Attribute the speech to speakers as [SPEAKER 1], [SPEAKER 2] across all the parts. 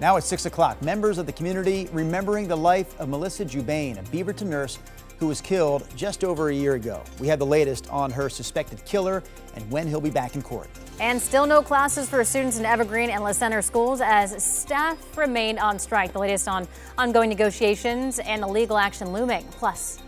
[SPEAKER 1] Now at 6 o'clock, members of the community remembering the life of Melissa Jubain, a Beaverton nurse who was killed just over a year ago. We have the latest on her suspected killer and when he'll be back in court.
[SPEAKER 2] And still no classes for students in Evergreen and La Center schools as staff remain on strike. The latest on ongoing negotiations and the legal action looming. Plus,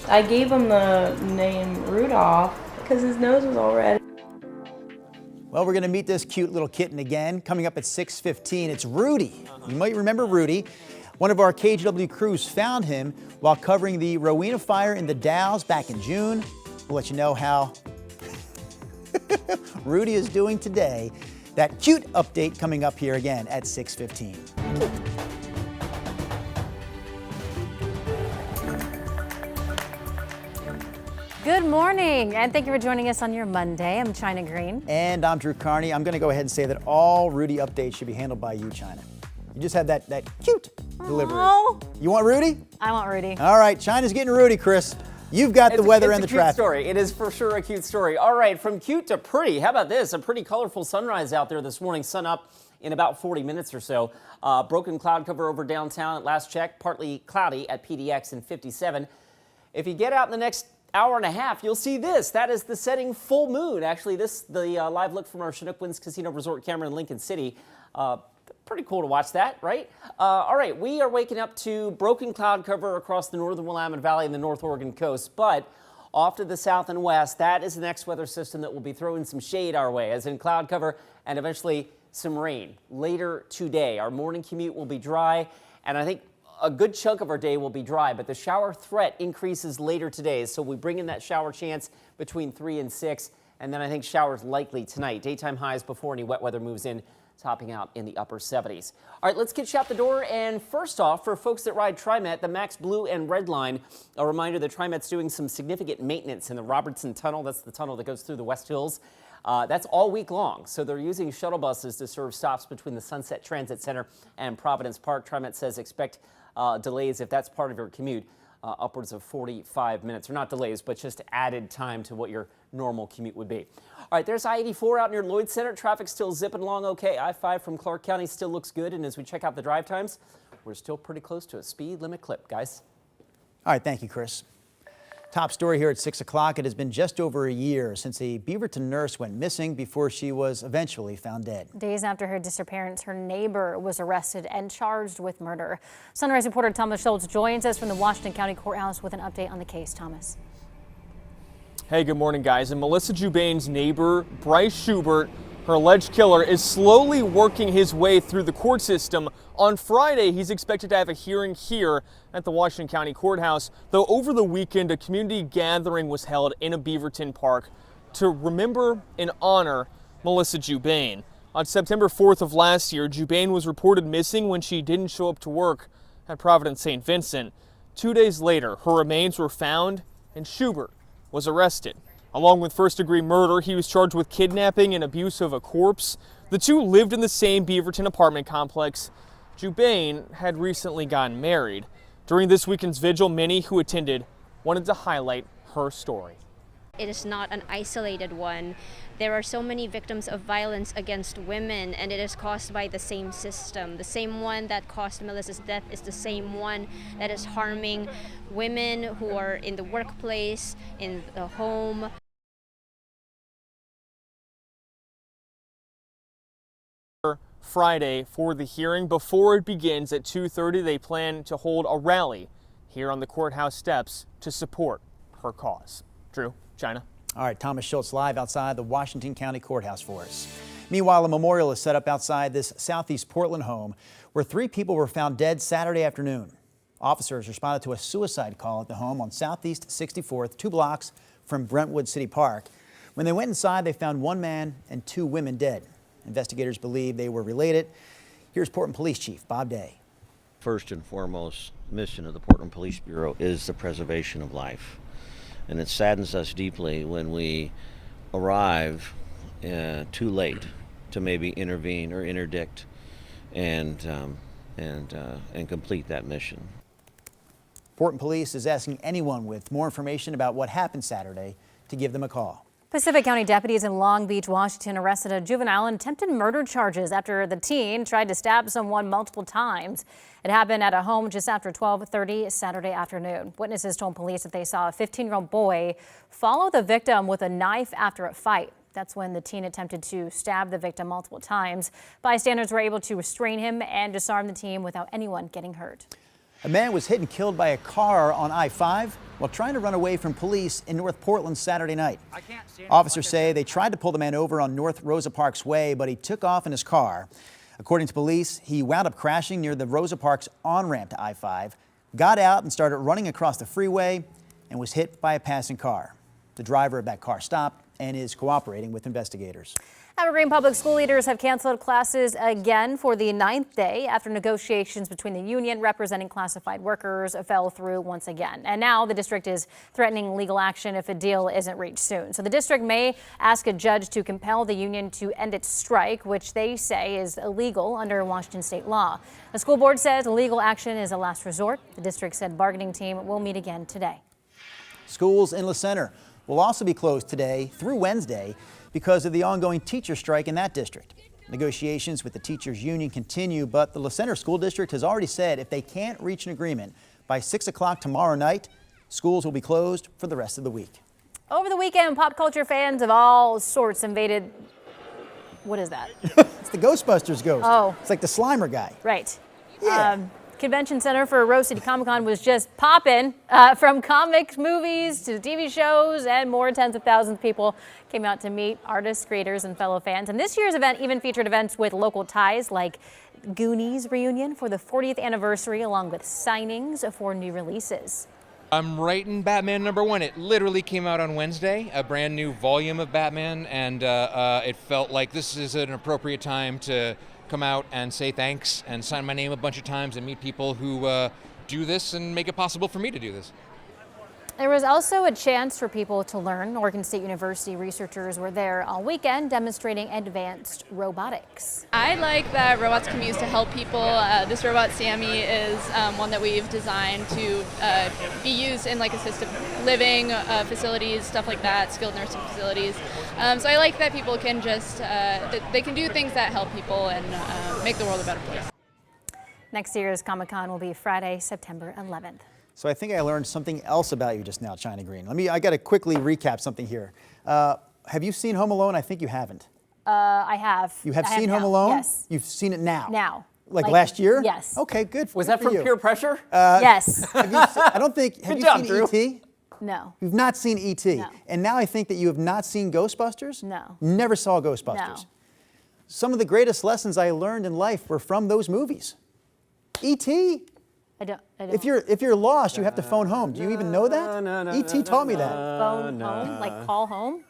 [SPEAKER 3] I gave him the name Rudolph because his nose was all red.
[SPEAKER 1] Well, we're going to meet this cute little kitten again. Coming up at 6:15, it's Rudy. You might remember Rudy. One of our KGW crews found him while covering the Rowena fire in the Dalles back in June. We'll let you know how Rudy is doing today. That cute update coming up here again at 6:15.
[SPEAKER 2] good morning, and thank you for joining us on your Monday. I'm China Green.
[SPEAKER 1] And I'm Drew Carney. I'm going to go ahead and say that all Rudy updates should be handled by you, China. You just had that cute delivery.
[SPEAKER 2] Oh.
[SPEAKER 1] You want Rudy?
[SPEAKER 2] I want Rudy.
[SPEAKER 1] All right, China's getting Rudy, Chris. You've got the weather and the traffic.
[SPEAKER 4] It's a cute story. It is for sure a cute story. All right, from cute to pretty. How about this? A pretty colorful sunrise out there this morning. Sun up in about 40 minutes or so. Broken cloud cover over downtown at last check. Partly cloudy at PDX in 57. If you get out in the next hour and a half, you'll see this. That is the setting full moon. Actually, the live look from our Chinook Winds Casino Resort camera in Lincoln City. Pretty cool to watch that, right? All right, we are waking up to broken cloud cover across the northern Willamette Valley and the North Oregon coast, but off to the south and west, that is the next weather system that will be throwing some shade our way, as in cloud cover and eventually some rain later today. Our morning commute will be dry, and I think a good chunk of our day will be dry, but the shower threat increases later today, so we bring in that shower chance between 3 and 6, and then I think showers likely tonight. Daytime highs before any wet weather moves in, topping out in the upper 70s. All right, let's get you out the door. And first off, for folks that ride TriMet, the Max Blue and Red line, a reminder that TriMet's doing some significant maintenance in the Robertson Tunnel. That's the tunnel that goes through the West Hills. That's all week long. So they're using shuttle buses to serve stops between the Sunset Transit Center and Providence Park. TriMet says expect delays if that's part of your commute. Upwards of 45 minutes, or not delays, but just added time to what your normal commute would be. All right, there's I-84 out near Lloyd Center. Traffic still zipping along okay. I-5 from Clark County still looks good, and as we check out the drive times, we're still pretty close to a speed limit clip, guys.
[SPEAKER 1] All right, thank you, Chris. Top story here at 6 o'clock. It has been just over a year since a Beaverton nurse went missing before she was eventually found dead.
[SPEAKER 2] Days after her disappearance, her neighbor was arrested and charged with murder. Sunrise reporter Thomas Schultz joins us from the Washington County Courthouse with an update on the case. Thomas.
[SPEAKER 5] Hey, good morning, guys. And Melissa Jubain's neighbor, Bryce Schubert, her alleged killer, is slowly working his way through the court system. On Friday, he's expected to have a hearing here at the Washington County Courthouse, though over the weekend, a community gathering was held in a Beaverton park to remember and honor Melissa Jubain. On September 4th of last year, Jubain was reported missing when she didn't show up to work at Providence St. Vincent. 2 days later, her remains were found and Schubert was arrested. Along with first-degree murder, he was charged with kidnapping and abuse of a corpse. The two lived in the same Beaverton apartment complex. Jubain had recently gotten married. During this weekend's vigil, many who attended wanted to highlight her story.
[SPEAKER 6] It is not an isolated one. There are so many victims of violence against women, and it is caused by the same system. The same one that caused Melissa's death is the same one that is harming women who are in the workplace, in the home.
[SPEAKER 5] Friday for the hearing. Before it begins at 2:30, they plan to hold a rally here on the courthouse steps to support her cause. Drew, China.
[SPEAKER 1] All right, Thomas Schultz live outside the Washington County Courthouse for us. Meanwhile, a memorial is set up outside this southeast Portland home where 3 people were found dead Saturday afternoon. Officers responded to a suicide call at the home on Southeast 64th, 2 blocks from Brentwood City Park. When they went inside, they found 1 man and 2 women dead. Investigators believe they were related. Here's Portland Police Chief Bob Day.
[SPEAKER 7] First and foremost mission of the Portland Police Bureau is the preservation of life. And it saddens us deeply when we arrive too late to maybe intervene or interdict and complete that mission.
[SPEAKER 1] Portland Police is asking anyone with more information about what happened Saturday to give them a call.
[SPEAKER 2] Pacific County deputies in Long Beach, Washington arrested a juvenile on attempted murder charges after the teen tried to stab someone multiple times. It happened at a home just after 12:30 Saturday afternoon. Witnesses told police that they saw a 15-year-old boy follow the victim with a knife after a fight. That's when the teen attempted to stab the victim multiple times. Bystanders were able to restrain him and disarm the teen without anyone getting hurt.
[SPEAKER 1] A man was hit and killed by a car on I-5 while trying to run away from police in North Portland Saturday night. Officers say they tried to pull the man over on North Rosa Parks Way, but he took off in his car. According to police, he wound up crashing near the Rosa Parks on-ramp to I-5, got out and started running across the freeway and was hit by a passing car. The driver of that car stopped and is cooperating with investigators.
[SPEAKER 2] Evergreen Public School leaders have canceled classes again for the 9th day after negotiations between the union representing classified workers fell through once again. And now the district is threatening legal action if a deal isn't reached soon. So the district may ask a judge to compel the union to end its strike, which they say is illegal under Washington state law. The school board says legal action is a last resort. The district said bargaining team will meet again today.
[SPEAKER 1] Schools in La Center will also be closed today through Wednesday because of the ongoing teacher strike in that district. Negotiations with the teachers union continue, but the La Center School District has already said if they can't reach an agreement by 6 o'clock tomorrow night, schools will be closed for the rest of the week.
[SPEAKER 2] Over the weekend, pop culture fans of all sorts invaded. What is that?
[SPEAKER 1] It's the Ghostbusters ghost.
[SPEAKER 2] Oh.
[SPEAKER 1] It's like the Slimer guy.
[SPEAKER 2] Right.
[SPEAKER 1] Yeah.
[SPEAKER 2] Convention Center for Rose City Comic Con was just popping. From comics, movies to TV shows and more. Tens of thousands of people came out to meet artists, creators, and fellow fans. And this year's event even featured events with local ties like Goonies reunion for the 40th anniversary, along with signings for new releases.
[SPEAKER 8] I'm writing Batman #1. It literally came out on Wednesday, a brand new volume of Batman, and it felt like this is an appropriate time to come out and say thanks and sign my name a bunch of times and meet people who do this and make it possible for me to do this.
[SPEAKER 2] There was also a chance for people to learn. Oregon State University researchers were there all weekend demonstrating advanced robotics.
[SPEAKER 9] I like that robots can be used to help people. This robot, Sammy, is one that we've designed to be used in like assisted living facilities, stuff like that, skilled nursing facilities. So I like that people can just, they can do things that help people and make the world a better place.
[SPEAKER 2] Next year's Comic-Con will be Friday, September 11th.
[SPEAKER 1] So I think I learned something else about you just now, China Green. I got to quickly recap something here. Have you seen Home Alone? I think you haven't.
[SPEAKER 2] I have.
[SPEAKER 1] You have
[SPEAKER 2] I
[SPEAKER 1] seen
[SPEAKER 2] have
[SPEAKER 1] Home
[SPEAKER 2] now.
[SPEAKER 1] Alone?
[SPEAKER 2] Yes.
[SPEAKER 1] You've seen it now?
[SPEAKER 2] Now.
[SPEAKER 1] Like last year?
[SPEAKER 2] Yes.
[SPEAKER 1] Okay, good.
[SPEAKER 4] Was
[SPEAKER 1] good
[SPEAKER 4] that
[SPEAKER 1] for
[SPEAKER 4] from
[SPEAKER 1] you.
[SPEAKER 4] peer pressure?
[SPEAKER 2] Yes.
[SPEAKER 1] I don't think. Have
[SPEAKER 4] Good
[SPEAKER 1] you
[SPEAKER 4] job,
[SPEAKER 1] seen
[SPEAKER 4] Drew.
[SPEAKER 1] E.T.?
[SPEAKER 2] No.
[SPEAKER 1] You've not seen E.T.
[SPEAKER 2] No.
[SPEAKER 1] And now I think that you have not seen Ghostbusters?
[SPEAKER 2] No.
[SPEAKER 1] Never saw Ghostbusters.
[SPEAKER 2] No.
[SPEAKER 1] Some of the greatest lessons I learned in life were from those movies. E.T.
[SPEAKER 2] I don't.
[SPEAKER 1] If you're lost, you have to phone home. Do you even know that? E.T. taught me that.
[SPEAKER 2] Phone home, like call home.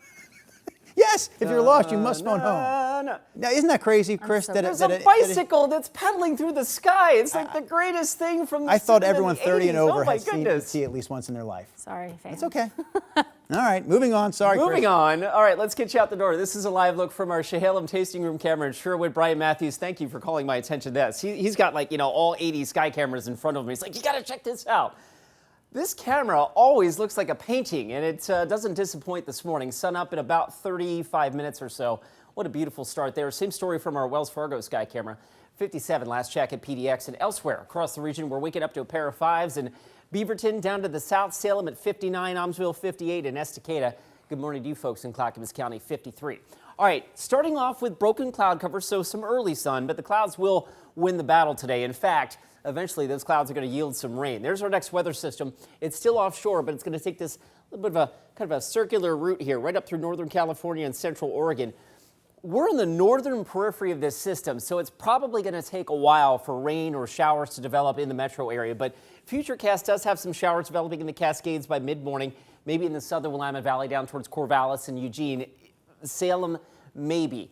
[SPEAKER 1] Yes, if you're lost, you must phone home. Now, isn't that crazy, Chris?
[SPEAKER 2] so-
[SPEAKER 4] There's a bicycle that's pedaling through the sky. It's like the greatest thing from the
[SPEAKER 1] I thought
[SPEAKER 4] 70s
[SPEAKER 1] everyone 30 and over
[SPEAKER 4] Oh my
[SPEAKER 1] has seen
[SPEAKER 4] goodness.
[SPEAKER 1] E.T. at least once in their life.
[SPEAKER 2] Sorry, fans.
[SPEAKER 1] It's okay. All right, moving on. Sorry,
[SPEAKER 4] Moving
[SPEAKER 1] Chris.
[SPEAKER 4] on. All right, let's get you out the door. This is a live look from our Chehalem tasting room camera in Sherwood. Brian Matthews, thank you for calling my attention to this. He's got like, all 80 sky cameras in front of him. He's like, you got to check this out. This camera always looks like a painting, and it doesn't disappoint this morning. Sun up in about 35 minutes or so. What a beautiful start there. Same story from our Wells Fargo sky camera. 57 last check at PDX, and elsewhere across the region, we're waking up to a pair of 5s in Beaverton, down to the south, Salem at 59, Almsville 58, and Estacada. Good morning to you folks in Clackamas County, 53. All right, starting off with broken cloud cover, so some early sun, but the clouds will win the battle today. In fact, eventually those clouds are going to yield some rain. There's our next weather system. It's still offshore, but it's going to take this little bit of a kind of a circular route here, right up through northern California and central Oregon. We're in the northern periphery of this system, so it's probably going to take a while for rain or showers to develop in the metro area. But Futurecast does have some showers developing in the Cascades by mid-morning, maybe in the southern Willamette Valley down towards Corvallis and Eugene. Salem, maybe.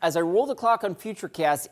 [SPEAKER 4] As I roll the clock on Futurecast,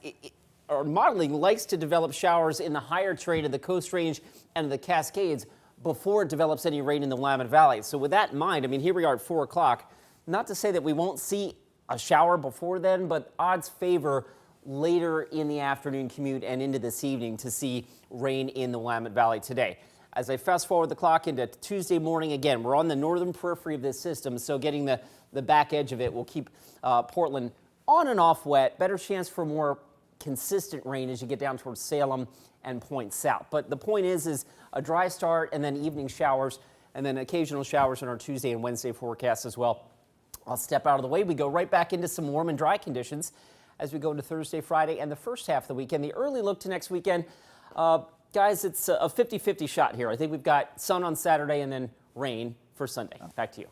[SPEAKER 4] our modeling likes to develop showers in the higher terrain of the Coast Range and the Cascades before it develops any rain in the Willamette Valley. So with that in mind, here we are at 4 o'clock. Not to say that we won't see a shower before then, but odds favor later in the afternoon commute and into this evening to see rain in the Willamette Valley today. As I fast forward the clock into Tuesday morning, again, we're on the northern periphery of this system, so getting the back edge of it will keep Portland on and off wet. Better chance for more consistent rain as you get down towards Salem and Point South. But the point is a dry start and then evening showers and then occasional showers in our Tuesday and Wednesday forecast as well. I'll step out of the way. We go right back into some warm and dry conditions as we go into Thursday, Friday, and the first half of the weekend. The early look to next weekend, guys, it's a 50-50 shot here. I think we've got sun on Saturday and then rain for Sunday. Back to you.